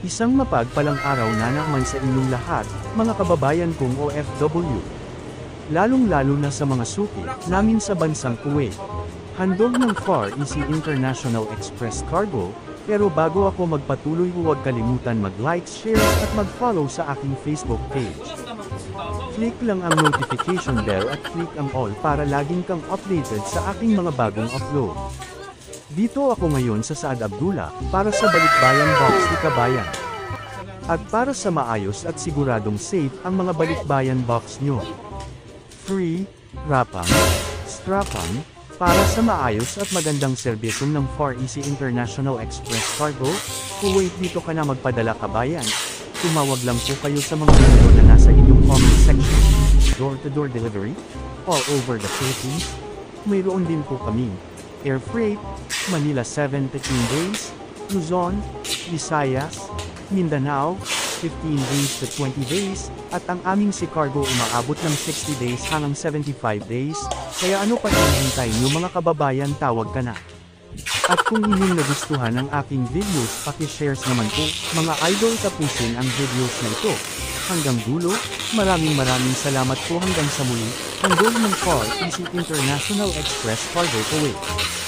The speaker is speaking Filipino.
Isang mapagpalang araw na naman sa inyong lahat, mga kababayan kong OFW. Lalong-lalo na sa mga suki namin sa bansang Kuwait. Handog ng Far Easy International Express Cargo, pero bago ako magpatuloy huwag kalimutan mag-like, share at mag-follow sa aking Facebook page. Click lang ang notification bell at click ang all para laging kang updated sa aking mga bagong upload. Dito ako ngayon sa Saad Abdullah, para sa Balikbayan Box ni Kabayan. At para sa maayos at siguradong safe ang mga Balikbayan Box nyo. Free, rapang, strapang, para sa maayos at magandang serbisyo ng Far Easy International Express Cargo, Kuwait dito ka na magpadala kabayan. Tumawag lang po kayo sa mga numero na nasa inyong comment section. Door-to-door delivery, all over the Philippines. Mayroon din po kaming air freight, Manila 7 to 10 days, Luzon, Visayas, Mindanao, 15 days to 20 days, at ang aming si cargo umaabot ng 60 days hanggang 75 days, kaya ano pa hinihintay nyo mga kababayan, tawag ka na. At kung inyong nagustuhan ang aking videos, paki-shares naman po, mga idol, tapusin ang videos na ito. Hanggang dulo, maraming salamat po hanggang sa muli, handog ng Far Easy International Express Cargo Kuwait.